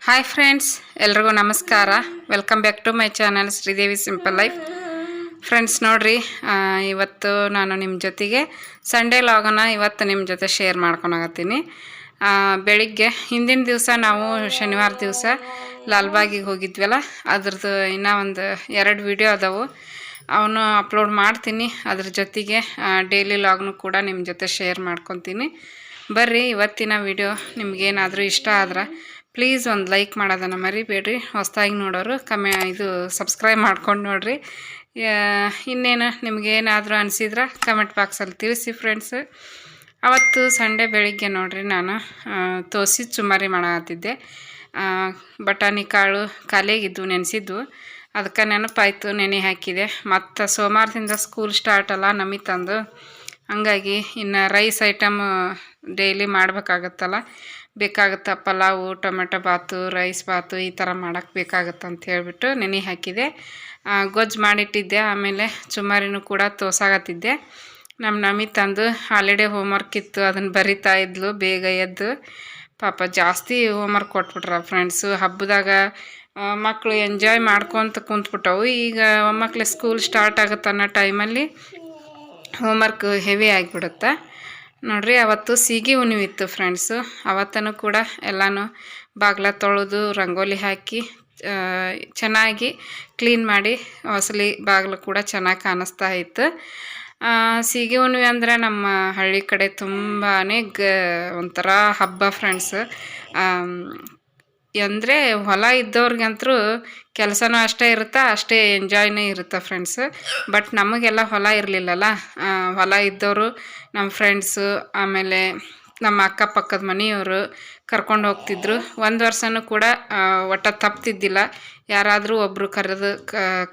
Hi friends, ಎಲ್ರಿಗೂ ನಮಸ್ಕಾರ. Welcome back to my channel Sridevi simple life. Friends ನೋಡ್ರಿ, ಇವತ್ತು ನಾನು ನಿಮ್ಮ ಜೊತೆಗೆ ಸಂಡೇ ಲಾಗನ್ನು ಇವತ್ತು ನಿಮ್ಮ ಜೊತೆ ಶೇರ್ ಮಾಡ್ಕೊಳಕತ್ತೀನಿ. ಬೆಳಿಗ್ಗೆ ಹಿಂದಿನ ದಿವಸ ನಾವು ಶನಿವಾರ ದಿವಸ ಲಾಲ್ಬಾಗಿಗೆ ಹೋಗಿದ್ವಲ್ಲ, ಅದ್ರದ್ದು ಇನ್ನೂ ಒಂದು 2 ವಿಡಿಯೋ ಅದಾವು. ಅವನು ಅಪ್ಲೋಡ್ ಮಾಡ್ತೀನಿ. ಅದ್ರ ಜೊತೆಗೆ ಡೈಲಿ ಲಾಗ್ನು ಕೂಡ ನಿಮ್ಮ ಜೊತೆ ಶೇರ್ ಮಾಡ್ಕೊತೀನಿ. ಬರ್ರಿ, ಇವತ್ತಿನ ವಿಡಿಯೋ ನಿಮ್ಗೇನಾದರೂ ಇಷ್ಟ ಆದ್ರೆ ಪ್ಲೀಸ್ ಒಂದು ಲೈಕ್ ಮಾಡೋದನ್ನು ಮರಿಬೇಡ್ರಿ. ಹೊಸದಾಗಿ ನೋಡೋರು ಸಬ್ಸ್ಕ್ರೈಬ್ ಮಾಡ್ಕೊಂಡು ನೋಡಿರಿ. ಇನ್ನೇನು ನಿಮಗೇನಾದರೂ ಅನಿಸಿದ್ರೆ ಕಮೆಂಟ್ ಬಾಕ್ಸಲ್ಲಿ ತಿಳಿಸಿ ಫ್ರೆಂಡ್ಸ್. ಅವತ್ತು ಸಂಡೇ ಬೆಳಿಗ್ಗೆ ನೋಡಿರಿ, ನಾನು ತೋಸಿ ಚುಮ್ಮರಿ ಮಾಡತ್ತಿದ್ದೆ. ಬಟಾಣಿ ಕಾಳು ಖಾಲಿಯಾಗಿದ್ದು ನೆನೆಸಿದ್ವು, ಅದಕ್ಕೆ ನೆನಪಾಯಿತು, ನೆನೆ ಹಾಕಿದೆ. ಮತ್ತು ಸೋಮವಾರದಿಂದ ಸ್ಕೂಲ್ ಸ್ಟಾರ್ಟ್ ಅಲ್ಲ ನಮಿತಂದು, ಹಂಗಾಗಿ ಇನ್ನು ರೈಸ್ ಐಟಮ್ ಡೈಲಿ ಮಾಡಬೇಕಾಗತ್ತಲ್ಲ, ಬೇಕಾಗುತ್ತೆ. ಪಲಾವು, ಟೊಮೆಟೊ ಬಾತು, ರೈಸ್ ಬಾತು ಈ ಥರ ಮಾಡೋಕ್ಕೆ ಬೇಕಾಗುತ್ತೆ ಅಂತ ಹೇಳಿಬಿಟ್ಟು ನೆನೆ ಹಾಕಿದೆ. ಗೊಜ್ಜು ಮಾಡಿಟ್ಟಿದ್ದೆ. ಆಮೇಲೆ ಚುಮ್ಮರಿನೂ ಕೂಡ ತೋಸಾಗತ್ತಿದ್ದೆ. ನಮ್ಮ ನಮಿತಂದು ಹಾಲಿಡೇ ಹೋಮ್ವರ್ಕ್ ಇತ್ತು, ಅದನ್ನು ಬರಿತಾ ಇದ್ಲು ಬೇಗ ಎದ್ದು. ಪಾಪ ಜಾಸ್ತಿ ಹೋಮ್ವರ್ಕ್ ಕೊಟ್ಬಿಟ್ರ ಫ್ರೆಂಡ್ಸು. ಹಬ್ಬದಾಗ ಮಕ್ಕಳು ಎಂಜಾಯ್ ಮಾಡ್ಕೊತ ಕುಂತ್ಬಿಟ್ಟವು. ಈಗ ಮಕ್ಕಳು ಸ್ಕೂಲ್ ಸ್ಟಾರ್ಟ್ ಆಗುತ್ತೆ ಅನ್ನೋ ಟೈಮಲ್ಲಿ ಹೋಮ್ವರ್ಕ್ ಹೆವಿ ಆಗಿಬಿಡುತ್ತೆ ನೋಡ್ರಿ. ಅವತ್ತು ಸೀಗೆ ಹುಣ್ಣಿವಿತ್ತು ಫ್ರೆಂಡ್ಸು. ಅವತ್ತೂ ಕೂಡ ಎಲ್ಲನೂ ಬಾಗಿಲ ತೊಳೆದು ರಂಗೋಲಿ ಹಾಕಿ ಚೆನ್ನಾಗಿ ಕ್ಲೀನ್ ಮಾಡಿ ಹೊಸಲಿ ಬಾಗಿಲು ಕೂಡ ಚೆನ್ನಾಗಿ ಕಾಣಿಸ್ತಾ ಇತ್ತು. ಸೀಗೆ ಹುಣ್ಣಿಮೆ ಅಂದರೆ ನಮ್ಮ ಹಳ್ಳಿ ಕಡೆ ತುಂಬಾ ಒಂಥರ ಹಬ್ಬ ಫ್ರೆಂಡ್ಸ್. ಅಂದರೆ ಹೊಲ ಇದ್ದವ್ರಿಗಂತೂ ಕೆಲಸನೂ ಅಷ್ಟೇ ಇರುತ್ತೆ, ಅಷ್ಟೇ ಎಂಜಾಯ್ನೇ ಇರುತ್ತೆ ಫ್ರೆಂಡ್ಸ್. ಬಟ್ ನಮಗೆಲ್ಲ ಹೊಲ ಇರಲಿಲ್ಲಲ್ಲ. ಹೊಲ ಇದ್ದವರು ನಮ್ಮ ಫ್ರೆಂಡ್ಸು, ಆಮೇಲೆ ನಮ್ಮ ಅಕ್ಕಪಕ್ಕದ ಮನೆಯವರು ಕರ್ಕೊಂಡು ಹೋಗ್ತಿದ್ರು. ಒಂದು ವರ್ಷನೂ ಕೂಡ ಒಟ್ಟು ತಪ್ತಿದ್ದಿಲ್ಲ. ಯಾರಾದರೂ ಒಬ್ಬರು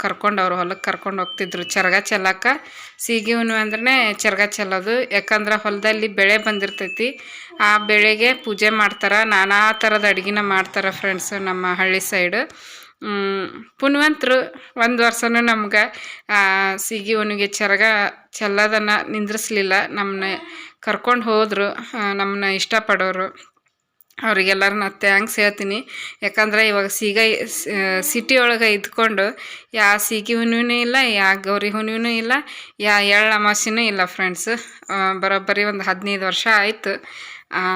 ಕರ್ಕೊಂಡು ಅವ್ರು ಹೊಲಕ್ಕೆ ಕರ್ಕೊಂಡು ಹೋಗ್ತಿದ್ರು ಚರಗ ಚೆಲ್ಲಕ್ಕೆ. ಸೀಗೆ ಹುಣ್ಣಿಮೆ ಅಂದ್ರೆ ಚರಗ ಚೆಲ್ಲೋದು. ಯಾಕಂದ್ರೆ ಹೊಲದಲ್ಲಿ ಬೆಳೆ ಬಂದಿರ್ತೈತಿ, ಆ ಬೆಳೆಗೆ ಪೂಜೆ ಮಾಡ್ತಾರೆ. ನಾನಾ ಥರದ ಅಡುಗೆನ ಮಾಡ್ತಾರೆ ಫ್ರೆಂಡ್ಸ್ ನಮ್ಮ ಹಳ್ಳಿ ಸೈಡು. ಪುಣ್ಯವಂತರು ಒಂದು ವರ್ಷನೂ ನಮ್ಗೆ ಸೀಗೆ ಹುಣ್ಣಿಮೆಗೆ ಚರಗ ಚೆಲ್ಲೋದನ್ನು ನಿಂದ್ರಿಸ್ಲಿಲ್ಲ. ನಮ್ಮನ್ನ ಕರ್ಕೊಂಡು ಹೋದರು, ನಮ್ಮನ್ನ ಇಷ್ಟಪಡೋರು. ಅವರಿಗೆಲ್ಲರೂ ನಾನು ಥ್ಯಾಂಕ್ಸ್ ಹೇಳ್ತೀನಿ. ಯಾಕಂದರೆ ಇವಾಗ ಸಿಟಿ ಒಳಗೆ ಇದ್ಕೊಂಡು ಯಾವ ಸೀಗೆ ಹುಣ್ಣಿಮೆನೂ ಇಲ್ಲ, ಯಾವ ಗೌರಿ ಹುಣ್ಣಿಮೆನೂ ಇಲ್ಲ, ಯಾವ ಎಳ್ಳು ಅಮಾವಾಸ್ಯೆನೂ ಇಲ್ಲ ಫ್ರೆಂಡ್ಸು. ಬರೋಬ್ಬರಿ ಒಂದು 15 ವರ್ಷ ಆಯಿತು.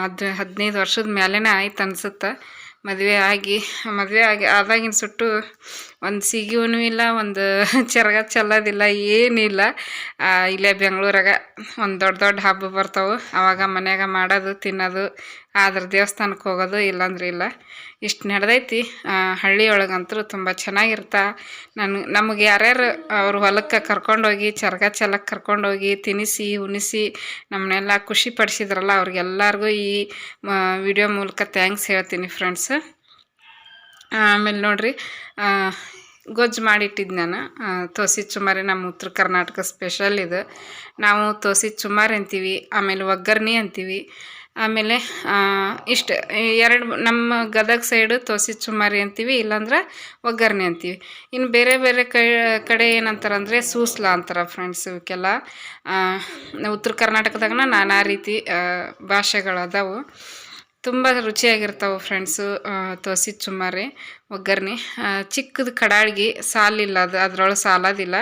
ಅದು 15 ವರ್ಷದ ಮೇಲೇ ಆಯ್ತು ಅನಿಸುತ್ತೆ ಮದುವೆ ಆಗಿ ಆದಾಗಿನ ಸುಟ್ಟು ಒಂದು ಸೀಗೆ ಹುಣ್ಣಿಮೆ ಇಲ್ಲ, ಒಂದು ಚರಗ ಚೆಲ್ಲೋದಿಲ್ಲ, ಏನಿಲ್ಲ. ಇಲ್ಲೇ ಬೆಂಗಳೂರಾಗ ಒಂದು ದೊಡ್ಡ ಹಬ್ಬ ಬರ್ತಾವೆ, ಆವಾಗ ಮನ್ಯಾಗ ಮಾಡೋದು ತಿನ್ನೋದು, ಆದ್ರೆ ದೇವಸ್ಥಾನಕ್ಕೆ ಹೋಗೋದು, ಇಲ್ಲಾಂದ್ರೆ ಇಲ್ಲ. ಇಷ್ಟು ನಡೆದೈತಿ. ಹಳ್ಳಿಯೊಳಗಂತೂ ತುಂಬ ಚೆನ್ನಾಗಿರ್ತಾ. ನಮಗೆ ಯಾರ್ಯಾರು ಅವ್ರ ಹೊಲಕ್ಕೆ ಕರ್ಕೊಂಡೋಗಿ ಚರಗ ಚೆಲ್ಲಕ್ಕೆ ಕರ್ಕೊಂಡೋಗಿ ತಿನ್ನಿಸಿ ಉಣಿಸಿ ನಮ್ಮನ್ನೆಲ್ಲ ಖುಷಿ ಪಡಿಸಿದ್ರಲ್ಲ, ಅವ್ರಿಗೆಲ್ಲರಿಗೂ ಈ ವಿಡಿಯೋ ಮೂಲಕ ಥ್ಯಾಂಕ್ಸ್ ಹೇಳ್ತೀನಿ ಫ್ರೆಂಡ್ಸ್. ಆಮೇಲೆ ನೋಡಿರಿ, ಗೊಜ್ಜು ಮಾಡಿಟ್ಟಿದ್ದು ನಾನು ತೋಸಿ ಚುಮ್ಮರಿ. ನಮ್ಮ ಉತ್ತರ ಕರ್ನಾಟಕ ಸ್ಪೆಷಲ್ ಇದು. ನಾವು ತೋಸಿ ಚುಮ್ಮರಿ ಅಂತೀವಿ, ಆಮೇಲೆ ಒಗ್ಗರ್ಣೆ ಅಂತೀವಿ. ಆಮೇಲೆ ಇಷ್ಟು 2 ನಮ್ಮ ಗದಗ ಸೈಡು ತೋಸಿ ಚುಮ್ಮರಿ ಅಂತೀವಿ, ಇಲ್ಲಾಂದ್ರೆ ಒಗ್ಗರ್ಣೆ ಅಂತೀವಿ. ಇನ್ನು ಬೇರೆ ಬೇರೆ ಕಡೆ ಏನಂತಾರಂದರೆ ಸೂಸ್ಲ ಅಂತಾರೆ ಫ್ರೆಂಡ್ಸ್. ಇವಕ್ಕೆಲ್ಲ ಉತ್ತರ ಕರ್ನಾಟಕದಾಗನ ನಾನಾ ರೀತಿ ಭಾಷೆಗಳದಾವು. ತುಂಬ ರುಚಿಯಾಗಿರ್ತಾವೆ ಫ್ರೆಂಡ್ಸು ತೋಸಿ ಚುಮ್ಮರಿ ಒಗ್ಗರ್ಣೆ. ಚಿಕ್ಕದು ಕಡಾಳ್ಗಿ ಸಾಲಿಲ್ಲ, ಅದ್ರೊಳಗೆ ಸಾಲೋದಿಲ್ಲ.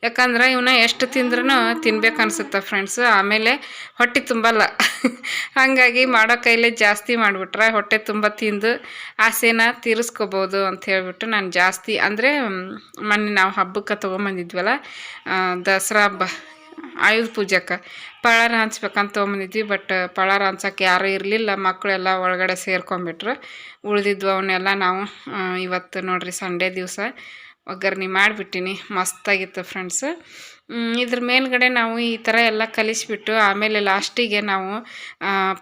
ಯಾಕಂದ್ರೆ ಇವನ್ನ ಎಷ್ಟು ತಿಂದ್ರೂ ತಿನ್ಬೇಕು ಅನಿಸುತ್ತೆ ಫ್ರೆಂಡ್ಸು. ಆಮೇಲೆ ಹೊಟ್ಟೆ ತುಂಬಲ್ಲ. ಹಾಗಾಗಿ ಮಾಡೋ ಕೈಲೇ ಜಾಸ್ತಿ ಮಾಡಿಬಿಟ್ರೆ ಹೊಟ್ಟೆ ತುಂಬ ತಿಂದು ಆಸೆನ ತೀರಿಸ್ಕೋಬೋದು ಅಂತ ಹೇಳ್ಬಿಟ್ಟು ನಾನು ಜಾಸ್ತಿ, ಅಂದರೆ ಮೊನ್ನೆ ನಾವು ಹಬ್ಬಕ್ಕೆ ತೊಗೊಂಬಂದಿದ್ವಲ್ಲ, ದಸರಾ ಹಬ್ಬ ಆಯುಧ ಪೂಜಕ್ಕೆ ಪಳಾರ ಹಂಚ್ಬೇಕಂತ ತೊಗೊಂಬಂದಿದ್ವಿ. ಬಟ್ ಪಳಾರ ಹಂಚಕ್ಕೆ ಯಾರೂ ಇರಲಿಲ್ಲ, ಮಕ್ಕಳೆಲ್ಲ ಒಳಗಡೆ ಸೇರ್ಕೊಂಡ್ಬಿಟ್ರು. ಉಳಿದಿದ್ವು ಅವನ್ನೆಲ್ಲ ನಾವು ಇವತ್ತು ನೋಡಿರಿ ಸಂಡೇ ದಿವಸ ಒಗ್ಗರ್ಣೆ ಮಾಡಿಬಿಟ್ಟಿನಿ. ಮಸ್ತಾಗಿತ್ತು ಫ್ರೆಂಡ್ಸು. ಇದ್ರ ಮೇಲ್ಗಡೆ ನಾವು ಈ ಥರ ಎಲ್ಲ ಕಲಿಸ್ಬಿಟ್ಟು ಆಮೇಲೆ ಲಾಸ್ಟಿಗೆ ನಾವು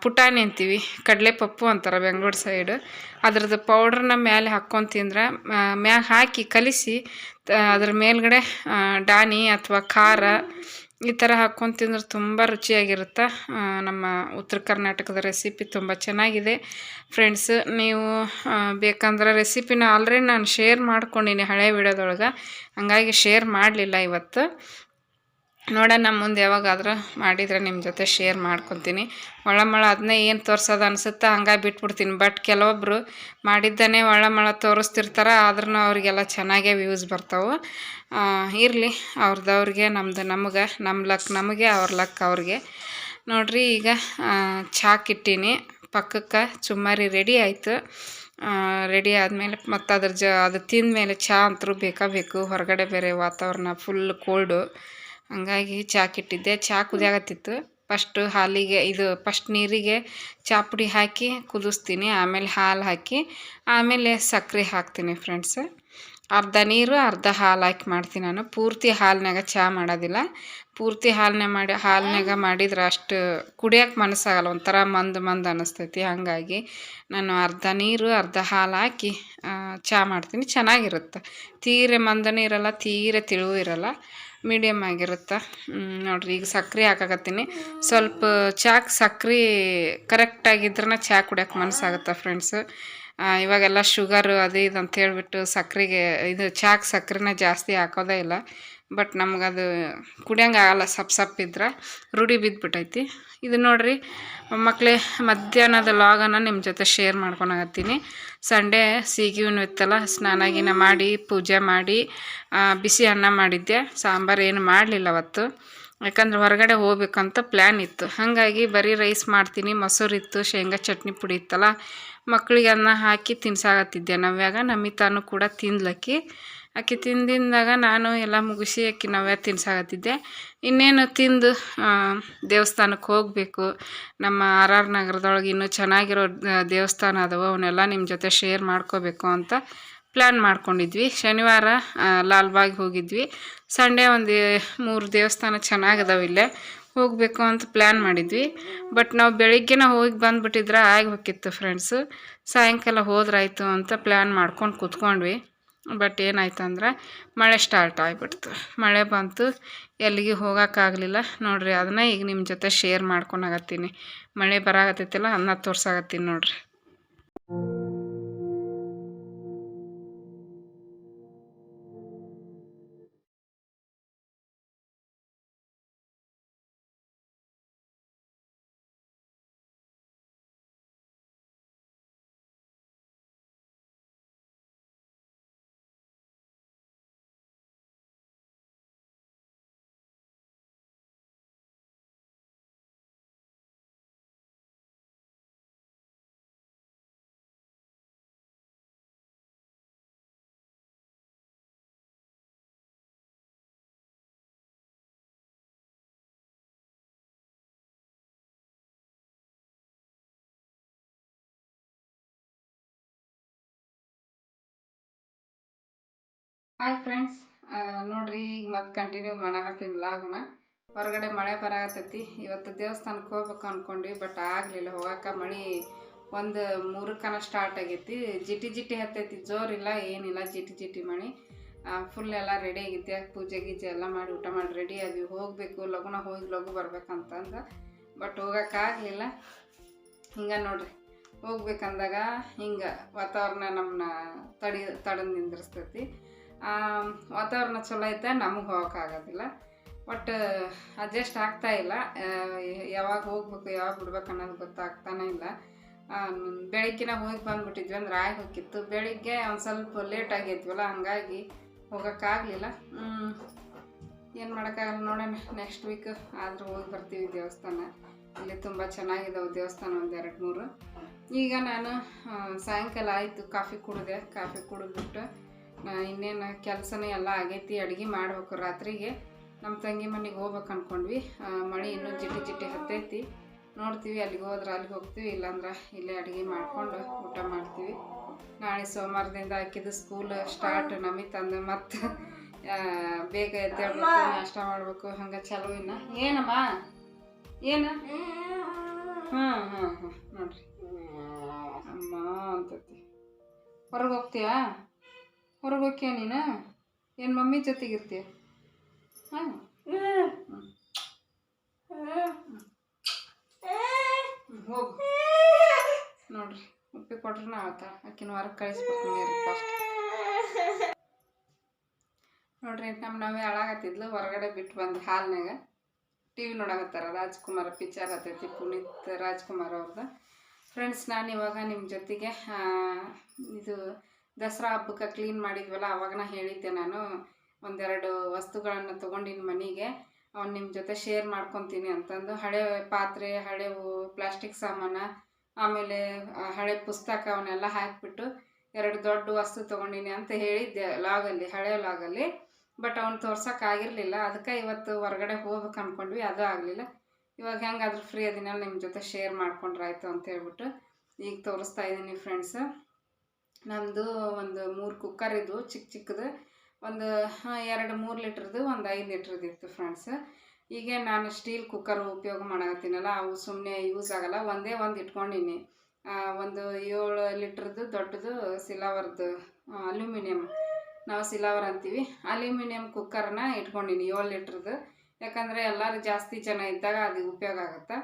ಪುಟಾಣಿ ಅಂತೀವಿ, ಕಡಲೆಪಪ್ಪು ಅಂತಾರೆ ಬೆಂಗಳೂರು ಸೈಡು. ಅದ್ರದ್ದು ಪೌಡ್ರನ್ನ ಮೇಲೆ ಹಾಕ್ಕೊಂಡು ತಿಂದ್ರೆ, ಮ್ಯಾಗ ಹಾಕಿ ಕಲಿಸಿ ಅದ್ರ ಮೇಲ್ಗಡೆ ಡಾನಿ ಅಥವಾ ಖಾರ ಈ ಥರ ಹಾಕ್ಕೊಂಡು ತಿಂದ್ರೆ ತುಂಬ ರುಚಿಯಾಗಿರುತ್ತೆ. ನಮ್ಮ ಉತ್ತರ ಕರ್ನಾಟಕದ ರೆಸಿಪಿ ತುಂಬ ಚೆನ್ನಾಗಿದೆ ಫ್ರೆಂಡ್ಸ್. ನೀವು ಬೇಕಂದ್ರೆ ರೆಸಿಪಿನ ಆಲ್ರೆಡಿ ನಾನು ಶೇರ್ ಮಾಡ್ಕೊಂಡಿನಿ ಹಳೆ ವಿಡಿಯೋದೊಳಗೆ, ಹಂಗಾಗಿ ಶೇರ್ ಮಾಡಲಿಲ್ಲ ಇವತ್ತು. ನೋಡೋಣ ಮುಂದೆ ಯಾವಾಗಾದ್ರೂ ಮಾಡಿದರೆ ನಿಮ್ಮ ಜೊತೆ ಶೇರ್ ಮಾಡ್ಕೊತೀನಿ. ಒಳಮಳ ಅದನ್ನೇ ಏನು ತೋರ್ಸೋದು ಅನಿಸುತ್ತೆ ಹಂಗಾಗಿ ಬಿಟ್ಬಿಡ್ತೀನಿ. ಬಟ್ ಕೆಲವೊಬ್ಬರು ಮಾಡಿದ್ದಾನೆ ಒಳಮಳ ತೋರಿಸ್ತಿರ್ತಾರೆ, ಆದ್ರೂ ಅವರಿಗೆಲ್ಲ ಚೆನ್ನಾಗೇ ವ್ಯೂಸ್ ಬರ್ತಾವೆ. ಇರಲಿ, ಅವ್ರದ್ದವ್ರಿಗೆ ನಮ್ಮದು ನಮಗೆ, ನಮ್ಮ ಲಕ್ ನಮಗೆ, ಅವ್ರ ಲಕ್ ಅವ್ರಿಗೆ. ನೋಡಿರಿ ಈಗ ಚಾಕಿಟ್ಟೀನಿ ಪಕ್ಕಕ್ಕೆ. ಚುಮ್ಮರಿ ರೆಡಿ ಆಯಿತು. ರೆಡಿ ಆದಮೇಲೆ ಮತ್ತು ಅದು ತಿಂದಮೇಲೆ ಚಹಾ ಅಂತೂ ಬೇಕು. ಹೊರಗಡೆ ಬೇರೆ ವಾತಾವರಣ ಫುಲ್ ಕೋಲ್ಡು, ಹಂಗಾಗಿ ಚಾಕಿಟ್ಟಿದ್ದೆ. ಚಹಾ ಕುದಿಯಾಗತ್ತಿತ್ತು. ಫಸ್ಟ್ ನೀರಿಗೆ ಚಹಾ ಪುಡಿ ಹಾಕಿ ಕುದಿಸ್ತೀನಿ, ಆಮೇಲೆ ಹಾಲು ಹಾಕಿ ಆಮೇಲೆ ಸಕ್ಕರೆ ಹಾಕ್ತೀನಿ ಫ್ರೆಂಡ್ಸ್. ಅರ್ಧ ನೀರು ಅರ್ಧ ಹಾಲು ಹಾಕಿ ಮಾಡ್ತೀನಿ ನಾನು. ಪೂರ್ತಿ ಹಾಲಿನಾಗ ಚಹಾ ಮಾಡೋದಿಲ್ಲ. ಪೂರ್ತಿ ಹಾಲಿನಾಗ ಮಾಡಿದ್ರೆ ಅಷ್ಟು ಕುಡಿಯೋಕೆ ಮನಸ್ಸಾಗಲ್ಲ, ಒಂಥರ ಮಂದು ಅನ್ನಿಸ್ತೈತಿ. ಹಾಗಾಗಿ ನಾನು ಅರ್ಧ ನೀರು ಅರ್ಧ ಹಾಲು ಹಾಕಿ ಚಹಾ ಮಾಡ್ತೀನಿ. ಚೆನ್ನಾಗಿರುತ್ತೆ. ತೀರೆ ಮಂದನೂ ಇರಲ್ಲ, ತೀರೆ ತಿಳಿವೂ ಇರಲ್ಲ, ಮೀಡಿಯಮ್ ಆಗಿರುತ್ತೆ. ನೋಡಿರಿ ಈಗ ಸಕ್ಕರೆ ಹಾಕಾಕತ್ತೀನಿ. ಸ್ವಲ್ಪ ಚಾಕ್ ಸಕ್ಕರೆ ಕರೆಕ್ಟಾಗಿದ್ರೆ ಚಹಾ ಕುಡಿಯೋಕೆ ಮನಸ್ಸಾಗುತ್ತೆ ಫ್ರೆಂಡ್ಸು. ಇವಾಗೆಲ್ಲ ಶುಗರು ಅದು ಇದು ಅಂತ ಹೇಳ್ಬಿಟ್ಟು ಸಕ್ಕರೆಗೆ ಚಾಕ್ ಸಕ್ಕರೆನ ಜಾಸ್ತಿ ಹಾಕೋದೇ ಇಲ್ಲ. ಬಟ್ ನಮಗದು ಕುಡಿಯೋಂಗೆ ಆಗಲ್ಲ, ಸಪ್ಪಿದ್ರೆ ರೂಢಿ ಬಿದ್ದುಬಿಟ್ಟೈತಿ. ಇದು ನೋಡಿರಿ ಮಕ್ಕಳೇ, ಮಧ್ಯಾಹ್ನದ ಲಾಗನ್ನು ನಿಮ್ಮ ಜೊತೆ ಶೇರ್ ಮಾಡ್ಕೊಳಕತ್ತೀನಿ. ಸಂಡೇ ಸೀಗಿನೂ ಇತ್ತಲ್ಲ, ಸ್ನಾನ ಗೀನ ಮಾಡಿ ಪೂಜೆ ಮಾಡಿ ಬಿಸಿ ಅನ್ನ ಮಾಡಿದ್ದೆ. ಸಾಂಬಾರು ಏನು ಮಾಡಲಿಲ್ಲ ಅವತ್ತು, ಯಾಕಂದ್ರೆ ಹೊರಗಡೆ ಹೋಗ್ಬೇಕಂತ ಪ್ಲ್ಯಾನ್ ಇತ್ತು. ಹಾಗಾಗಿ ಬರೀ ರೈಸ್ ಮಾಡ್ತೀನಿ. ಮೊಸರಿತ್ತು, ಶೇಂಗಾ ಚಟ್ನಿ ಪುಡಿ ಇತ್ತಲ್ಲ, ಮಕ್ಕಳಿಗೆ ಅನ್ನ ಹಾಕಿ ತಿನ್ಸಾಕತ್ತಿದ್ದೆ. ನಮಿತಾನು ಕೂಡ ತಿಂದ್ಲಕ್ಕಿ. ಆಕೆ ತಿಂದಿಂದಾಗ ನಾನು ಎಲ್ಲ ಮುಗಿಸಿ ನವ್ಯ ತಿನ್ಸಾಕತ್ತಿದ್ದೆ. ಇನ್ನೇನು ತಿಂದು ದೇವಸ್ಥಾನಕ್ಕೆ ಹೋಗಬೇಕು. ನಮ್ಮ RR ನಗರದೊಳಗೆ ಇನ್ನೂ ಚೆನ್ನಾಗಿರೋ ದೇವಸ್ಥಾನ ಅದಾವೆ, ಅವನ್ನೆಲ್ಲ ನಿಮ್ಮ ಜೊತೆ ಶೇರ್ ಮಾಡ್ಕೋಬೇಕು ಅಂತ ಪ್ಲ್ಯಾನ್ ಮಾಡ್ಕೊಂಡಿದ್ವಿ. ಶನಿವಾರ ಲಾಲ್ಬಾಗ್ ಹೋಗಿದ್ವಿ. ಸಂಡೇ ಒಂದು 3 ದೇವಸ್ಥಾನ ಚೆನ್ನಾಗದಾವೆ, ಇಲ್ಲೇ ಹೋಗಬೇಕು ಅಂತ ಪ್ಲ್ಯಾನ್ ಮಾಡಿದ್ವಿ. ಬಟ್ ನಾವು ಬೆಳಿಗ್ಗೆನ ಹೋಗಿ ಬಂದುಬಿಟ್ಟಿದ್ರೆ ಹೋಗಿತ್ತು ಫ್ರೆಂಡ್ಸು. ಸಾಯಂಕಾಲ ಹೋದ್ರಾಯ್ತು ಅಂತ ಪ್ಲ್ಯಾನ್ ಮಾಡ್ಕೊಂಡು ಕೂತ್ಕೊಂಡ್ವಿ. ಬಟ್ ಏನಾಯ್ತು ಅಂದ್ರೆ ಮಳೆ ಸ್ಟಾರ್ಟ್ ಆಗಿಬಿಡ್ತು. ಮಳೆ ಬಂತು, ಎಲ್ಲಿಗೆ ಹೋಗೋಕ್ಕಾಗಲಿಲ್ಲ. ನೋಡಿರಿ ಅದನ್ನ ಈಗ ನಿಮ್ಮ ಜೊತೆ ಶೇರ್ ಮಾಡ್ಕೊಳಕತ್ತೀನಿ. ಮಳೆ ಬರಾಕತ್ತೈತಿಲ್ಲ, ಅದನ್ನ ತೋರ್ಸಾಕತ್ತೀನಿ ನೋಡಿರಿ. ಹಾಯ್ ಫ್ರೆಂಡ್ಸ್, ನೋಡಿರಿ ಈಗ ಮತ್ತೆ ಕಂಟಿನ್ಯೂ ಮಾಡಕತ್ತೀನಿ ವ್ಲಾಗ್ನ. ಹೊರಗಡೆ ಮಳೆ ಬರಾಕತ್ತೈತಿ. ಇವತ್ತು ದೇವಸ್ಥಾನಕ್ಕೆ ಹೋಗ್ಬೇಕು ಅಂದ್ಕೊಂಡ್ವಿ, ಬಟ್ ಆಗಲಿಲ್ಲ ಹೋಗಕ್ಕೆ. ಮಳೆ ಒಂದು 3 ಸ್ಟಾರ್ಟ್ ಆಗೈತಿ. ಜಿಟಿ ಹತ್ತೈತಿ, ಜೋರಿಲ್ಲ ಏನಿಲ್ಲ, ಜಿಟಿ ಮಳೆ. ಫುಲ್ ಎಲ್ಲ ರೆಡಿ ಆಗೈತಿ. ಪೂಜೆ ಗೀಜೆ ಎಲ್ಲ ಮಾಡಿ ಊಟ ಮಾಡಿ ರೆಡಿ ಆದ್ವಿ. ಹೋಗಬೇಕು, ಲಘುನ ಹೋಗಿ ಲಘು ಬರ್ಬೇಕಂತಂದು. ಬಟ್ ಹೋಗೋಕ್ಕಾಗಲಿಲ್ಲ. ಹಿಂಗೆ ನೋಡಿರಿ, ಹೋಗ್ಬೇಕಂದಾಗ ಹಿಂಗೆ ವಾತಾವರಣ ನಮ್ಮನ್ನ ತಡೆದು ನಿಂದಿರ್ತೈತಿ. ವಾತಾವರಣ ಚಲೋ ಐತೆ, ನಮಗೆ ಹೋಗೋಕ್ಕಾಗೋದಿಲ್ಲ. ಬಟ್ ಅಡ್ಜಸ್ಟ್ ಆಗ್ತಾಯಿಲ್ಲ. ಯಾವಾಗ ಹೋಗ್ಬೇಕು ಯಾವಾಗ ಬಿಡ್ಬೇಕು ಅನ್ನೋದು ಗೊತ್ತಾಗ್ತಾನೆ ಇಲ್ಲ. ಬೆಳಗ್ಗಿನ ಹೋಗಿ ಬಂದುಬಿಟ್ಟಿದ್ವಿ ಅಂದ್ರೆ ಹೋಗಿತ್ತು. ಬೆಳಿಗ್ಗೆ ಒಂದು ಸ್ವಲ್ಪ ಲೇಟ್ ಆಗೈತ್ವಲ್ಲ, ಹಂಗಾಗಿ ಹೋಗೋಕ್ಕಾಗಲಿಲ್ಲ. ಏನು ಮಾಡೋಕ್ಕಾಗಲ್ಲ, ನೋಡೋಣ ನೆಕ್ಸ್ಟ್ ವೀಕ್ ಆದರೂ ಹೋಗಿ ಬರ್ತೀವಿ ದೇವಸ್ಥಾನ. ಇಲ್ಲಿ ತುಂಬ ಚೆನ್ನಾಗಿದ್ದಾವೆ ದೇವಸ್ಥಾನ, ಒಂದು 2-3. ಈಗ ನಾನು ಸಾಯಂಕಾಲ ಆಯಿತು, ಕಾಫಿ ಕುಡಿದ್ಬಿಟ್ಟು ಇನ್ನೇನು ಕೆಲಸನೇ ಎಲ್ಲ ಆಗೈತಿ. ಅಡುಗೆ ಮಾಡ್ಬೇಕು ರಾತ್ರಿಗೆ. ನಮ್ಮ ತಂಗಿ ಮನೆಗೆ ಹೋಗ್ಬೇಕು ಅಂದ್ಕೊಂಡ್ವಿ. ಮಳೆ ಇನ್ನೂ ಜಿಟಿ ಹತ್ತೈತಿ. ನೋಡ್ತೀವಿ, ಅಲ್ಲಿಗೆ ಹೋದ್ರೆ ಅಲ್ಲಿಗೆ ಹೋಗ್ತೀವಿ, ಇಲ್ಲಾಂದ್ರೆ ಇಲ್ಲೇ ಅಡುಗೆ ಮಾಡಿಕೊಂಡು ಊಟ ಮಾಡ್ತೀವಿ. ನಾಳೆ ಸೋಮವಾರದಿಂದ ಹಾಕಿದ್ದು ಸ್ಕೂಲ್ ಸ್ಟಾರ್ಟ್. ನಮಿತಂದು ಮತ್ತು ಬೇಗ ಎದ್ದೇಳಬೇಕು, ನಾಷ್ಟ ಮಾಡಬೇಕು. ಹಂಗೆ ಚಲೋ ಇನ್ನ ಏನಮ್ಮ ಏನು ನೋಡ್ರಿ ಅಮ್ಮ ಅಂತತಿ. ಹೊರಗೆ ಹೋಗ್ತೀಯಾ? ಹೊರಗೆ ಹೋಗ್ತೀಯ ನೀನು? ಏನು ಮಮ್ಮಿ ಜೊತೆಗಿರ್ತೀಯ? ಹಾಂ, ಹೋಗು. ನೋಡ್ರಿ ಉಪ್ಪಿ ಕೊಟ್ರೆ ಆತ. ಆಕಿನ ಹೊರಗೆ ಕಳಿಸ್ಬಿಡ್ತೀನಿ ಫಸ್ಟ್. ನೋಡ್ರಿ ನಮ್ಮವೇ ಅಳಾಗತ್ತಿದ್ಲು, ಹೊರಗಡೆ ಬಿಟ್ಟು ಬಂದು ಹಾಲ್ನಾಗ ಟಿ ವಿ ನೋಡಕತ್ತಾರ. ರಾಜ್ಕುಮಾರ್ ಪಿಕ್ಚರ್ ಹತ್ತೈತಿ, ಪುನೀತ್ ರಾಜ್ಕುಮಾರ್ ಅವ್ರದ್ದು. ಫ್ರೆಂಡ್ಸ್, ನಾನು ಇವಾಗ ನಿಮ್ಮ ಜೊತೆಗೆ ಇದು ದಸರಾ ಹಬ್ಬಕ್ಕೆ ಕ್ಲೀನ್ ಮಾಡಿದ್ವಲ್ಲ, ಅವಾಗ ನಾ ಹೇಳಿದ್ದೆ ನಾನು ಒಂದೆರಡು ವಸ್ತುಗಳನ್ನು ತೊಗೊಂಡಿನಿ ಮನೆಗೆ, ಅವ್ನು ನಿಮ್ಮ ಜೊತೆ ಶೇರ್ ಮಾಡ್ಕೊತೀನಿ ಅಂತಂದು. ಹಳೆ ಪಾತ್ರೆ, ಹಳೆವು ಪ್ಲಾಸ್ಟಿಕ್ ಸಾಮಾನು, ಆಮೇಲೆ ಹಳೆ ಪುಸ್ತಕ ಅವನ್ನೆಲ್ಲ ಹಾಕಿಬಿಟ್ಟು 2 ದೊಡ್ಡ ವಸ್ತು ತೊಗೊಂಡಿನಿ ಅಂತ ಹೇಳಿದ್ದೆ ಲಾಗಲ್ಲಿ, ಹಳೆ ಲಾಗಲ್ಲಿ. ಬಟ್ ಅವ್ನು ತೋರ್ಸೋಕ್ಕಾಗಿರಲಿಲ್ಲ. ಅದಕ್ಕೆ ಇವತ್ತು ಹೊರಗಡೆ ಹೋಗ್ಬೇಕು ಅಂದ್ಕೊಂಡ್ವಿ, ಅದು ಆಗಲಿಲ್ಲ. ಇವಾಗ ಹೆಂಗಾದ್ರೂ ಫ್ರೀ ಅದನ್ನೆಲ್ಲ ನಿಮ್ಮ ಜೊತೆ ಶೇರ್ ಮಾಡ್ಕೊಂಡ್ರಾಯ್ತು ಅಂತ ಹೇಳ್ಬಿಟ್ಟು ಈಗ ತೋರಿಸ್ತಾ ಇದ್ದೀನಿ ಫ್ರೆಂಡ್ಸ್. ನಮ್ಮದು ಒಂದು 3 ಕುಕ್ಕರ್ ಇದ್ವು, ಚಿಕ್ಕ ಚಿಕ್ಕದು. ಒಂದು 2-3 ಲೀಟ್ರದ್ದು, ಒಂದು 5 ಲೀಟ್ರದ್ದು ಇತ್ತು ಫ್ರೆಂಡ್ಸ್. ಈಗ ನಾನು ಸ್ಟೀಲ್ ಕುಕ್ಕರ್ ಉಪಯೋಗ ಮಾಡಕತ್ತೀನಲ್ಲ, ಅವು ಸುಮ್ಮನೆ ಯೂಸ್ ಆಗೋಲ್ಲ. ಒಂದೇ ಒಂದು ಇಟ್ಕೊಂಡಿನಿ, ಒಂದು 7 ಲೀಟ್ರದ್ದು ದೊಡ್ಡದು ಸಿಲ್ವರ್ದು, ಅಲ್ಯೂಮಿನಿಯಮ್, ನಾವು ಸಿಲ್ವರ್ ಅಂತೀವಿ, ಅಲ್ಯೂಮಿನಿಯಂ ಕುಕ್ಕರ್ನ ಇಟ್ಕೊಂಡಿನಿ 7 ಲೀಟ್ರದ್ದು. ಯಾಕಂದರೆ ಎಲ್ಲರೂ ಜಾಸ್ತಿ ಜನ ಇದ್ದಾಗ ಅದು ಉಪಯೋಗ ಆಗುತ್ತೆ.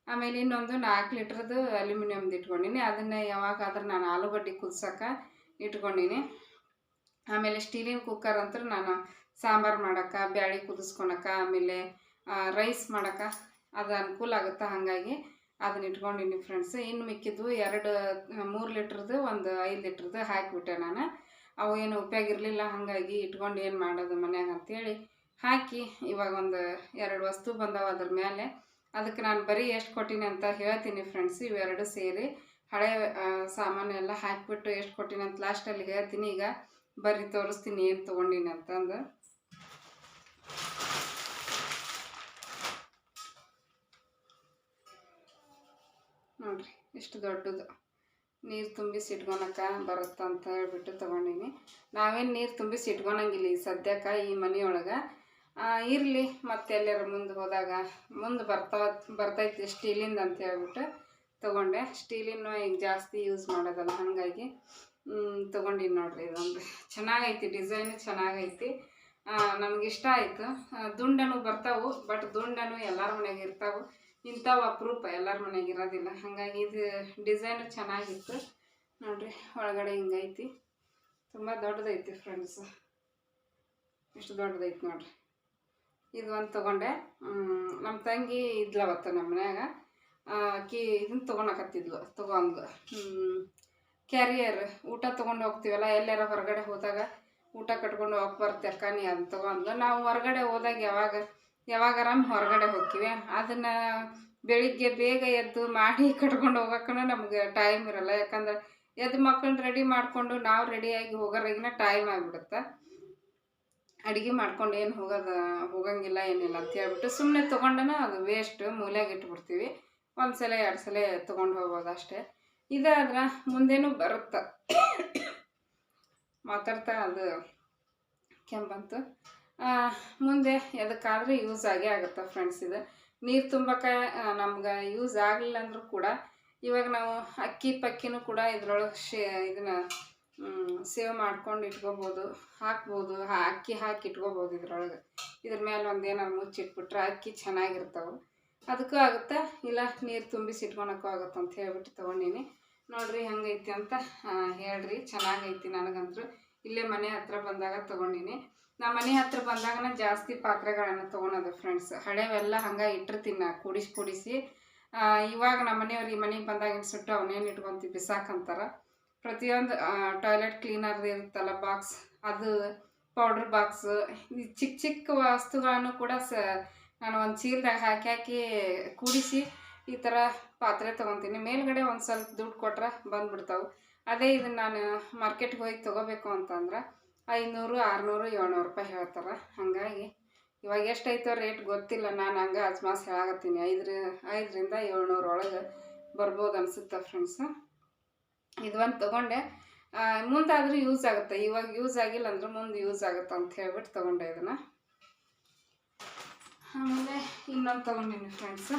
ಆಮೇಲೆ ಇನ್ನೊಂದು 4 ಲೀಟ್ರದ್ದು ಅಲ್ಯೂಮಿನಿಯಮ್ದು ಇಟ್ಕೊಂಡಿನಿ, ಅದನ್ನೇ ಯಾವಾಗಾದ್ರೂ ನಾನು ಆಲೂಗಡ್ಡೆ ಕುದಿಸೋಕೆ ಇಟ್ಕೊಂಡಿನಿ. ಆಮೇಲೆ ಸ್ಟೀಲಿನ ಕುಕ್ಕರ್ ಅಂತೂ ನಾನು ಸಾಂಬಾರು ಮಾಡೋಕೆ, ಬ್ಯಾಳೆ ಕುದಿಸ್ಕೊಳಕ್ಕೆ, ಆಮೇಲೆ ರೈಸ್ ಮಾಡೋಕೆ ಅದು ಅನುಕೂಲ ಆಗುತ್ತೆ. ಹಾಗಾಗಿ ಅದನ್ನ ಇಟ್ಕೊಂಡಿನಿ ಫ್ರೆಂಡ್ಸ್. ಇನ್ನು ಮಿಕ್ಕಿದ್ದು 3 ಲೀಟ್ರದ್ದು, ಒಂದು 5 ಲೀಟ್ರದ್ದು ಹಾಕಿಬಿಟ್ಟೆ ನಾನು. ಅವು ಏನು ಉಪಯೋಗ ಇರಲಿಲ್ಲ, ಹಾಗಾಗಿ ಇಟ್ಕೊಂಡು ಏನು ಮಾಡೋದು ಮನ್ಯಾಗ ಅಂತೇಳಿ ಹಾಕಿ ಇವಾಗ ಒಂದು 2 ವಸ್ತು ಬಂದವು ಅದ್ರ ಮೇಲೆ. ಅದಕ್ಕೆ ನಾನು ಬರೀ ಎಷ್ಟು ಕೊಟ್ಟಿನಿ ಅಂತ ಹೇಳ್ತೀನಿ ಫ್ರೆಂಡ್ಸ್. ಇವೆರಡು ಸೇರಿ ಹಳೆ ಸಾಮಾನು ಎಲ್ಲ ಹಾಕಿಬಿಟ್ಟು ಎಷ್ಟು ಕೊಟ್ಟಿನಿ ಅಂತ ಲಾಸ್ಟಲ್ಲಿ ಹೇಳ್ತೀನಿ. ಈಗ ಬರೀ ತೋರಿಸ್ತೀನಿ ಏನು ತೊಗೊಂಡಿನಿ ಅಂತಂದು. ನೋಡಿರಿ ಎಷ್ಟು ದೊಡ್ಡದು, ನೀರು ತುಂಬಿಸಿ ಇಟ್ಕೊಳಕ್ಕೆ ಬರುತ್ತೆ ಅಂತ ಹೇಳ್ಬಿಟ್ಟು ತೊಗೊಂಡಿನಿ. ನಾವೇನು ನೀರು ತುಂಬಿಸಿ ಇಟ್ಕೊಳಂಗಿಲ್ಲ ಈ ಸದ್ಯಕ್ಕೆ ಈ ಮನೆಯೊಳಗೆ. ಇರಲಿ, ಮತ್ತೆ ಎಲ್ಲರ ಮುಂದೆ ಹೋದಾಗ ಮುಂದೆ ಬರ್ತೈತಿ ಸ್ಟೀಲಿಂದ ಅಂತ ಹೇಳ್ಬಿಟ್ಟು ತೊಗೊಂಡೆ. ಸ್ಟೀಲಿನ ಈಗ ಜಾಸ್ತಿ ಯೂಸ್ ಮಾಡೋದಲ್ಲ, ಹಾಗಾಗಿ ತೊಗೊಂಡಿನಿ. ನೋಡಿರಿ, ಇದೊಂದು ಚೆನ್ನಾಗೈತಿ, ಡಿಸೈನು ಚೆನ್ನಾಗೈತಿ, ನನಗಿಷ್ಟ ಆಯಿತು. ದುಂಡನು ಬರ್ತಾವೆ, ಬಟ್ ದುಂಡನು ಎಲ್ಲರ ಮನೆಗೆ ಇರ್ತಾವೆ, ಇಂಥವು ಅಪರೂಪ ಎಲ್ಲರ ಮನೆಗೆ ಇರೋದಿಲ್ಲ. ಹಾಗಾಗಿ ಇದು ಡಿಸೈನು ಚೆನ್ನಾಗಿತ್ತು. ನೋಡಿರಿ, ಒಳಗಡೆ ಹಿಂಗೈತಿ, ತುಂಬ ದೊಡ್ಡದೈತಿ ಫ್ರೆಂಡ್ಸ್. ಎಷ್ಟು ದೊಡ್ಡದೈತಿ ನೋಡಿರಿ. ಇದು ಒಂದು ತೊಗೊಂಡೆ. ನಮ್ಮ ತಂಗಿ ಇದ್ಲವತ್ತು ನಮ್ಮ ಮನ್ಯಾಗ, ಇದನ್ನು ತೊಗೊಳಕತ್ತಿದ್ಲು, ತೊಗೊಂಡು ಕ್ಯಾರಿಯರ್ ಊಟ ತೊಗೊಂಡು ಹೋಗ್ತೀವಲ್ಲ, ಎಲ್ಲಾರ ಹೊರಗಡೆ ಹೋದಾಗ ಊಟ ಕಟ್ಕೊಂಡು ಹೋಗಿ ಬರ್ತಕ್ಕ, ನೀ ಅದು ತೊಗೊಂಡು. ನಾವು ಹೊರಗಡೆ ಹೋದಾಗ ಯಾವಾಗಾರ ಹೊರಗಡೆ ಹೋಗ್ತೀವಿ, ಅದನ್ನು ಬೆಳಿಗ್ಗೆ ಬೇಗ ಎದ್ದು ಮಾಡಿ ಕಟ್ಕೊಂಡು ಹೋಗೋಕ್ಕೂ ನಮ್ಗೆ ಟೈಮ್ ಇರೋಲ್ಲ. ಯಾಕಂದ್ರೆ ಎದ್ದು ಮಕ್ಕಳನ್ನ ರೆಡಿ ಮಾಡಿಕೊಂಡು ನಾವು ರೆಡಿಯಾಗಿ ಹೋಗೋರಿಗಿನ ಟೈಮ್ ಆಗಿಬಿಡುತ್ತೆ. ಅಡುಗೆ ಮಾಡ್ಕೊಂಡು ಏನು ಹೋಗಂಗಿಲ್ಲ ಏನಿಲ್ಲ ಅಂತ ಹೇಳ್ಬಿಟ್ಟು ಸುಮ್ಮನೆ ತೊಗೊಂಡನ ಅದು ವೇಸ್ಟ್, ಮೂಲೆಯಾಗಿ ಇಟ್ಬಿಡ್ತೀವಿ. 1 ಸಲ 2 ಸಲ ತೊಗೊಂಡು ಹೋಗ್ಬೋದು ಅಷ್ಟೇ. ಇದಾದ್ರೆ ಮುಂದೇನೂ ಬರುತ್ತೆ. ಮಾತಾಡ್ತಾ ಅದು ಕೆಂಪಂತು ಮುಂದೆ ಎದಕ್ಕಾದ್ರೆ ಯೂಸ್ ಆಗೇ ಆಗುತ್ತೆ ಫ್ರೆಂಡ್ಸ್. ಇದು ನೀರು ತುಂಬಕ್ಕೆ ನಮ್ಗೆ ಯೂಸ್ ಆಗಲಿಲ್ಲ ಅಂದರೂ ಕೂಡ ಇವಾಗ ನಾವು ಅಕ್ಕಿ ಪಕ್ಕಿನೂ ಕೂಡ ಇದ್ರೊಳಗೆ ಇದನ್ನು ಸೇವ್ ಮಾಡ್ಕೊಂಡು ಇಟ್ಕೋಬೋದು, ಹಾಕ್ಬೋದು. ಅಕ್ಕಿ ಹಾಕಿ ಇಟ್ಕೋಬೋದು ಇದ್ರೊಳಗೆ. ಇದ್ರ ಮೇಲೆ ಒಂದು ಏನಾರು ಮುಚ್ಚಿಟ್ಬಿಟ್ರೆ ಅಕ್ಕಿ ಚೆನ್ನಾಗಿರ್ತಾವೆ. ಅದಕ್ಕೂ ಆಗುತ್ತೆ, ಇಲ್ಲ ನೀರು ತುಂಬಿಸಿ ಇಟ್ಕೊಳಕ್ಕೂ ಆಗುತ್ತೆ ಅಂತ ಹೇಳ್ಬಿಟ್ಟು ತೊಗೊಂಡಿನಿ. ನೋಡಿರಿ ಹೆಂಗೈತಿ ಅಂತ ಹೇಳ್ರಿ. ಚೆನ್ನಾಗೈತಿ ನನಗಂತೂ. ಇಲ್ಲೇ ಮನೆ ಹತ್ರ ಬಂದಾಗ ತೊಗೊಂಡಿನಿ. ನಾ ಮನೆ ಹತ್ರ ಬಂದಾಗ ಜಾಸ್ತಿ ಪಾತ್ರೆಗಳನ್ನು ತೊಗೊಳೋದು ಫ್ರೆಂಡ್ಸ್. ಹಳೆವೆಲ್ಲ ಹಂಗೆ ಇಟ್ಟಿರ್ತೀನಿ ನಾ ಕೂಡಿಸಿ. ಇವಾಗ ನಮ್ಮ ಮನೆಯವ್ರು ಈ ಮನೆಗೆ ಬಂದಾಗ ಸುಟ್ಟು ಅವನೇನು ಇಟ್ಕೊತೀವಿ ಬಿಸಾಕಂತಾರೆ. ಪ್ರತಿಯೊಂದು ಟಾಯ್ಲೆಟ್ ಕ್ಲೀನರ್ದು ಇರುತ್ತಲ್ಲ ಬಾಕ್ಸ್, ಅದು ಪೌಡ್ರ್ ಬಾಕ್ಸು, ಈ ಚಿಕ್ಕ ಚಿಕ್ಕ ವಸ್ತುಗಳನ್ನು ಕೂಡ ನಾನು ಒಂದು ಚೀಲದಾಗ ಹಾಕಿ ಕೂಡಿಸಿ ಈ ಥರ ಪಾತ್ರೆ ತೊಗೊತೀನಿ. ಮೇಲ್ಗಡೆ ಒಂದು ಸ್ವಲ್ಪ ದುಡ್ಡು ಕೊಟ್ರೆ ಬಂದುಬಿಡ್ತಾವೆ. ಅದೇ ಇದನ್ನು ನಾನು ಮಾರ್ಕೆಟ್ಗೆ ಹೋಗಿ ತೊಗೋಬೇಕು ಅಂತಂದ್ರೆ 500, 600, 700 ರೂಪಾಯಿ ಹೇಳ್ತಾರೆ. ಹಾಗಾಗಿ ಇವಾಗ ಎಷ್ಟೈತೋ ರೇಟ್ ಗೊತ್ತಿಲ್ಲ, ನಾನು ಹಂಗೆ ಅಜ್ಮಾಸ್ ಹೇಳಾಕತ್ತೀನಿ. 500ರಿಂದ 700 ಒಳಗೆ ಬರ್ಬೋದು ಅನಿಸುತ್ತೆ ಫ್ರೆಂಡ್ಸು. ಇದು ಒಂದು ತೊಗೊಂಡೆ, ಮುಂದಾದರೂ ಯೂಸ್ ಆಗುತ್ತೆ. ಇವಾಗ ಯೂಸ್ ಆಗಿಲ್ಲ ಅಂದ್ರೆ ಮುಂದೆ ಯೂಸ್ ಆಗುತ್ತೆ ಅಂತ ಹೇಳ್ಬಿಟ್ಟು ತೊಗೊಂಡೆ ಇದನ್ನು. ಆಮೇಲೆ ಇನ್ನೊಂದು ತೊಗೊಂಡಿನಿ ಫ್ರೆಂಡ್ಸು.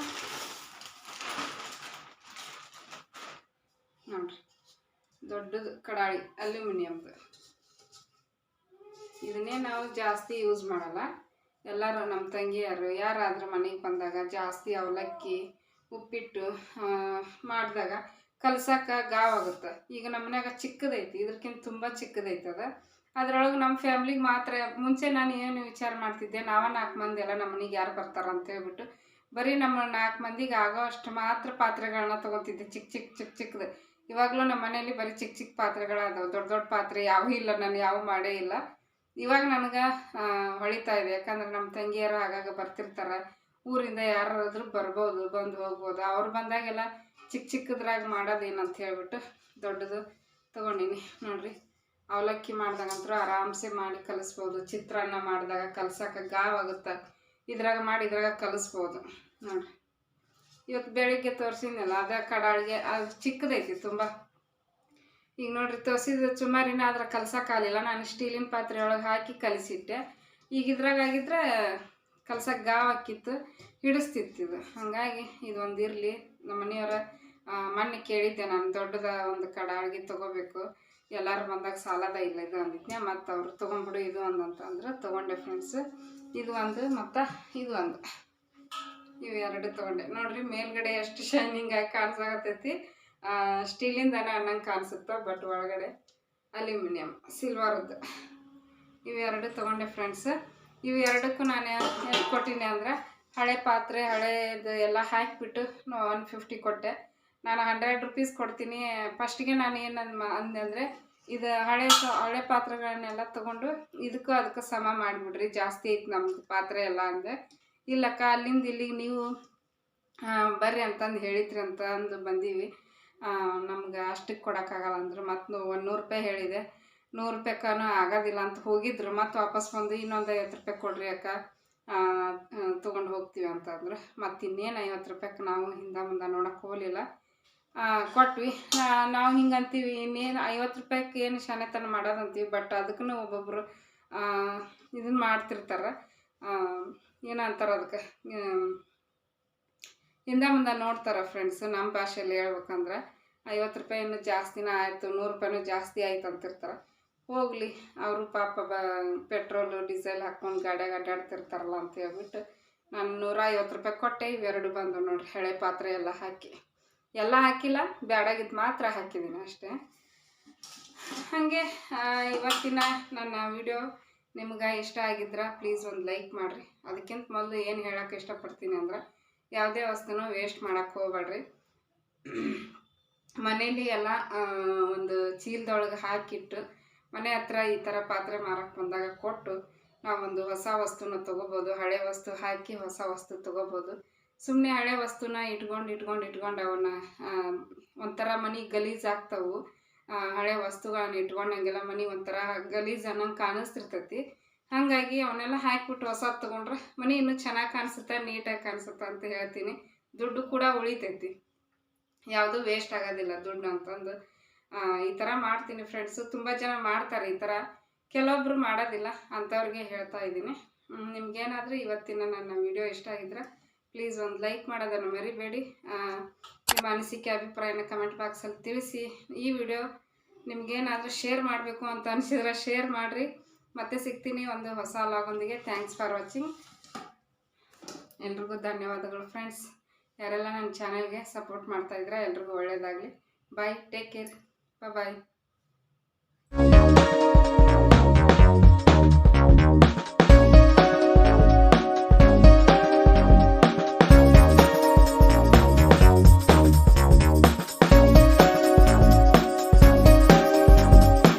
ನೋಡಿರಿ, ದೊಡ್ಡದು ಕಡಾಯಿ ಅಲ್ಯೂಮಿನಿಯಮ್ದು. ಇದನ್ನೇ ನಾವು ಜಾಸ್ತಿ ಯೂಸ್ ಮಾಡಲ್ಲ. ಎಲ್ಲರೂ ನಮ್ಮ ತಂಗಿಯರು ಯಾರಾದರೂ ಮನೆಗೆ ಬಂದಾಗ ಜಾಸ್ತಿ ಅವಲಕ್ಕಿ ಉಪ್ಪಿಟ್ಟು ಮಾಡಿದಾಗ ಕಲ್ಸಕ್ಕೆ ಗಾವಾಗುತ್ತೆ. ಈಗ ನಮ್ಮ ಮನ್ಯಾಗ ಚಿಕ್ಕದೈತಿ, ಇದಕ್ಕಿಂತ ತುಂಬ ಚಿಕ್ಕದೈತದ. ಅದ್ರೊಳಗೆ ನಮ್ಮ ಫ್ಯಾಮ್ಲಿಗೆ ಮಾತ್ರ ಮುಂಚೆ ನಾನು ಏನು ವಿಚಾರ ಮಾಡ್ತಿದ್ದೆ, 4 ಮಂದಿ ಎಲ್ಲ ನಮ್ಮ ಮನೆಗೆ ಯಾರು ಬರ್ತಾರೆ ಅಂತ ಹೇಳ್ಬಿಟ್ಟು ಬರೀ ನಮ್ಮ 4 ಮಂದಿಗೆ ಆಗೋ ಅಷ್ಟು ಮಾತ್ರ ಪಾತ್ರೆಗಳನ್ನ ತೊಗೊತಿದ್ದೆ, ಚಿಕ್ಕದು. ಇವಾಗಲೂ ನಮ್ಮ ಮನೇಲಿ ಬರೀ ಚಿಕ್ಕ ಪಾತ್ರೆಗಳಾದವು, ದೊಡ್ಡ ಪಾತ್ರೆ ಯಾವೂ ಇಲ್ಲ, ನಾನು ಯಾವ ಮಾಡೇ ಇಲ್ಲ. ಇವಾಗ ನನಗೆ ಹೊಳಿತಾ ಇದೆ, ಯಾಕಂದ್ರೆ ನಮ್ಮ ತಂಗಿಯರು ಆಗಾಗ ಬರ್ತಿರ್ತಾರೆ, ಊರಿಂದ ಯಾರಾದ್ರೂ ಬರ್ಬೋದು, ಬಂದು ಹೋಗ್ಬೋದು. ಅವ್ರು ಬಂದಾಗೆಲ್ಲ ಚಿಕ್ಕದ್ರಾಗ ಮಾಡೋದೇನಂತ ಹೇಳ್ಬಿಟ್ಟು ದೊಡ್ಡದು ತೊಗೊಂಡಿನಿ. ನೋಡಿರಿ, ಅವಲಕ್ಕಿ ಮಾಡ್ದಾಗಂತೂ ಆರಾಮ್ಸೆ ಮಾಡಿ ಕಲಿಸ್ಬೋದು. ಚಿತ್ರಾನ್ನ ಮಾಡಿದಾಗ ಕಲ್ಸೋಕೆ ಗಾವಾಗುತ್ತೆ, ಇದ್ರಾಗ ಕಲಿಸ್ಬೋದು. ನೋಡಿರಿ, ಇವತ್ತು ಬೆಳಿಗ್ಗೆ ತೋರಿಸಿದ್ನಲ್ಲ ಅದೇ ಕಡಾಳಿಗೆ, ಅದು ಚಿಕ್ಕದೈತಿ ತುಂಬ. ಈಗ ನೋಡಿರಿ, ತೋರಿಸಿದ ಸುಮಾರಿನ ಆದ್ರೆ ಕಲ್ಸೋಕ್ಕಾಗಲಿಲ್ಲ, ನಾನು ಸ್ಟೀಲಿನ ಪಾತ್ರೆ ಒಳಗೆ ಹಾಕಿ ಕಲಿಸಿಟ್ಟೆ. ಈಗ ಇದ್ರಾಗಿದ್ರೆ ಕಲ್ಸಕ್ಕೆ ಗಾವಾಕಿತ್ತು, ಹಿಡಿಸ್ತಿತ್ತಿದು. ಹಾಗಾಗಿ ಇದೊಂದು ಇರಲಿ. ನಮ್ಮ ಮನೆಯವರ ಮೊನ್ನೆ ಕೇಳಿದ್ದೆ ನಾನು, ದೊಡ್ಡದ ಒಂದು ಕಡಾಳಿಗೆ ತೊಗೋಬೇಕು, ಎಲ್ಲರೂ ಬಂದಾಗ ಸಾಲದ ಇಲ್ಲ ಇದು ಅಂದಿದ್ದೆ. ಮತ್ತು ಅವರು ತೊಗೊಂಡ್ಬಿಡು ಇದು ಅಂದಂತಂದ್ರೆ ತೊಗೊಂಡೆ ಫ್ರೆಂಡ್ಸ್. ಇದು ಒಂದು ಮತ್ತು ಇದು ಒಂದು, ಇವು 2 ತೊಗೊಂಡೆ. ನೋಡಿರಿ, ಮೇಲ್ಗಡೆ ಎಷ್ಟು ಶೈನಿಂಗ್ ಆಗಿ ಕಾಣಿಸಾಕತ್ತೈತಿ. ಸ್ಟೀಲಿಂದನ ಅನ್ನಂಗೆ ಕಾಣಿಸುತ್ತೆ, ಬಟ್ ಒಳಗಡೆ ಅಲ್ಯೂಮಿನಿಯಂ ಸಿಲ್ವರ್ದು. ಇವು 2 ತೊಗೊಂಡೆ ಫ್ರೆಂಡ್ಸ್. ಇವು 2ಕ್ಕೂ ನಾನು ಎಷ್ಟು ಕೊಟ್ಟಿನಿ ಅಂದ್ರೆ, ಹಳೆ ಪಾತ್ರೆ ಹಳೇದು ಎಲ್ಲ ಹಾಕಿಬಿಟ್ಟು 150 ಕೊಟ್ಟೆ. ನಾನು 100 ರೂಪೀಸ್ ಕೊಡ್ತೀನಿ. ಫಸ್ಟಿಗೆ ನಾನು ಏನು ಅಂದೆ ಅಂದರೆ, ಇದು ಹಳೆ ಪಾತ್ರೆಗಳನ್ನೆಲ್ಲ ತೊಗೊಂಡು ಅದಕ್ಕೆ ಸಮ ಮಾಡಿಬಿಡ್ರಿ, ಜಾಸ್ತಿ ಐತೆ ನಮ್ದು ಪಾತ್ರೆ ಎಲ್ಲ ಅಂದೆ. ಇಲ್ಲಕ್ಕ, ಅಲ್ಲಿಂದ ಇಲ್ಲಿಗೆ ನೀವು ಬರ್ರಿ ಅಂತಂದು ಹೇಳಿದ್ರಿ ಅಂತ ಅಂದು ಬಂದೀವಿ, ನಮ್ಗೆ ಅಷ್ಟಕ್ಕೆ ಕೊಡೋಕ್ಕಾಗಲ್ಲ ಅಂದರು. ಮತ್ತು 100 ರೂಪಾಯಿ ಹೇಳಿದೆ, 100 ರೂಪಾಯಿಗೂ ಆಗೋದಿಲ್ಲ ಅಂತ ಹೋಗಿದ್ರು. ಮತ್ತು ವಾಪಸ್ ಬಂದು ಇನ್ನೊಂದು 50 ರೂಪಾಯಿ ಕೊಡ್ರಿ ಅಕ್ಕ, ತೊಗೊಂಡು ಹೋಗ್ತೀವಿ ಅಂತಂದ್ರೆ. ಮತ್ತು ಇನ್ನೇನು 50 ರೂಪಾಯಿಗೆ ನಾವು ಹಿಂದೆ ಮುಂದೆ ನೋಡೋಕೆ ಹೋಗಲಿಲ್ಲ, ಕೊಟ್ವಿ. ನಾವು ಹಿಂಗೆ ಅಂತೀವಿ, ಇನ್ನೇನು 50 ರೂಪಾಯಿಗೆ ಏನು ಶಾನೆತನ ಮಾಡೋದಂತೀವಿ, ಬಟ್ ಅದಕ್ಕೂ ಒಬ್ಬೊಬ್ಬರು ಇದನ್ನು ಮಾಡ್ತಿರ್ತಾರೆ, ಏನಂತಾರೆ ಅದಕ್ಕೆ, ಹಿಂದೆ ಮುಂದೆ ನೋಡ್ತಾರೆ ಫ್ರೆಂಡ್ಸ್. ನಮ್ಮ ಭಾಷೆಯಲ್ಲಿ ಹೇಳ್ಬೇಕಂದ್ರೆ 50 ರೂಪಾಯಿ ಇನ್ನೂ ಜಾಸ್ತಿನೇ ಆಯಿತು, 100 ರೂಪಾಯಿನೂ ಜಾಸ್ತಿ ಆಯ್ತು ಅಂತಿರ್ತಾರೆ. ಹೋಗಲಿ, ಅವರು ಪಾಪ ಪೆಟ್ರೋಲು ಡೀಸೆಲ್ ಹಾಕ್ಕೊಂಡು ಗಾಡಿಯಾಗ ಅಡ್ಡಾಡ್ತಿರ್ತಾರಲ್ಲ ಅಂತ ಹೇಳ್ಬಿಟ್ಟು ನಾನು 150 ರೂಪಾಯಿ ಕೊಟ್ಟೆ. ಇವೆರಡು ಬಂದು ನೋಡಿರಿ, ಹಳೆ ಪಾತ್ರೆ ಎಲ್ಲ ಹಾಕಿ, ಎಲ್ಲ ಹಾಕಿಲ್ಲ, ಬ್ಯಾಡಾಗಿದ್ದು ಮಾತ್ರ ಹಾಕಿದ್ದೀನಿ ಅಷ್ಟೇ. ಹಾಗೆ ಇವತ್ತಿನ ನನ್ನ ವಿಡಿಯೋ ನಿಮ್ಗೆ ಇಷ್ಟ ಆಗಿದ್ರೆ ಪ್ಲೀಸ್ ಒಂದು ಲೈಕ್ ಮಾಡಿರಿ. ಅದಕ್ಕಿಂತ ಮೊದಲು ಏನು ಹೇಳೋಕ್ಕೆ ಇಷ್ಟಪಡ್ತೀನಿ ಅಂದ್ರೆ, ಯಾವುದೇ ವಸ್ತುನೂ ವೇಸ್ಟ್ ಮಾಡೋಕ್ಕೆ ಹೋಗ್ಬೇಡ್ರಿ. ಮನೇಲಿ ಎಲ್ಲ ಒಂದು ಚೀಲದೊಳಗೆ ಹಾಕಿಟ್ಟು ಮನೆ ಹತ್ರ ಈ ಥರ ಪಾತ್ರೆ ಮಾರಕ್ಕೆ ಬಂದಾಗ ಕೊಟ್ಟು ನಾವೊಂದು ಹೊಸ ವಸ್ತುನ ತೊಗೋಬೋದು. ಹಳೆ ವಸ್ತು ಹಾಕಿ ಹೊಸ ವಸ್ತು ತೊಗೋಬೋದು. ಸುಮ್ಮನೆ ಹಳೆ ವಸ್ತುನ ಇಟ್ಕೊಂಡು ಅವನ್ನ ಒಂಥರ ಮನೆ ಗಲೀಜು ಆಗ್ತಾವು. ಹಳೆ ವಸ್ತುಗಳನ್ನ ಇಟ್ಕೊಂಡಂಗೆಲ್ಲ ಮನೆ ಒಂಥರ ಗಲೀಜು ಅನ್ನಂಗೆ ಕಾಣಿಸ್ತಿರ್ತೈತಿ. ಹಾಗಾಗಿ ಅವನ್ನೆಲ್ಲ ಹಾಕಿಬಿಟ್ಟು ಹೊಸದು ತೊಗೊಂಡ್ರೆ ಮನೆ ಇನ್ನೂ ಚೆನ್ನಾಗಿ ಕಾಣಿಸುತ್ತೆ, ನೀಟಾಗಿ ಕಾಣಿಸುತ್ತೆ ಅಂತ ಹೇಳ್ತೀನಿ. ದುಡ್ಡು ಕೂಡ ಉಳಿತೈತಿ, ಯಾವುದೂ ವೇಸ್ಟ್ ಆಗೋದಿಲ್ಲ ದುಡ್ಡು ಅಂತಂದು ಈ ಥರ ಮಾಡ್ತೀನಿ ಫ್ರೆಂಡ್ಸು. ತುಂಬ ಜನ ಮಾಡ್ತಾರೆ ಈ ಥರ, ಕೆಲವೊಬ್ಬರು ಮಾಡೋದಿಲ್ಲ, ಅಂಥವ್ರಿಗೆ ಹೇಳ್ತಾ ಇದ್ದೀನಿ. ನಿಮ್ಗೇನಾದರೂ ಇವತ್ತಿನ ನನ್ನ ವಿಡಿಯೋ ಇಷ್ಟ ಆಗಿದ್ರೆ ಪ್ಲೀಸ್ ಒಂದು ಲೈಕ್ ಮಾಡೋದನ್ನು ಮರಿಬೇಡಿ. ನಿಮ್ಮ ಅನಿಸಿಕೆ ಅಭಿಪ್ರಾಯನ ಕಮೆಂಟ್ ಬಾಕ್ಸಲ್ಲಿ ತಿಳಿಸಿ. ಈ ವಿಡಿಯೋ ನಿಮಗೇನಾದರೂ ಶೇರ್ ಮಾಡಬೇಕು ಅಂತ ಅನಿಸಿದ್ರೆ ಶೇರ್ ಮಾಡಿರಿ. ಮತ್ತೆ ಸಿಗ್ತೀನಿ ಒಂದು ಹೊಸ ಲಾಗೊಂದಿಗೆ. Thanks for watching. ಎಲ್ರಿಗೂ ಧನ್ಯವಾದಗಳು ಫ್ರೆಂಡ್ಸ್. ಯಾರೆಲ್ಲ ನನ್ನ ಚಾನಲ್ಗೆ ಸಪೋರ್ಟ್ ಮಾಡ್ತಾಯಿದ್ರೆ ಎಲ್ರಿಗೂ ಒಳ್ಳೆಯದಾಗಲಿ. ಬಾಯ್, ಟೇಕ್ ಕೇರ್, ಬಾಯ್.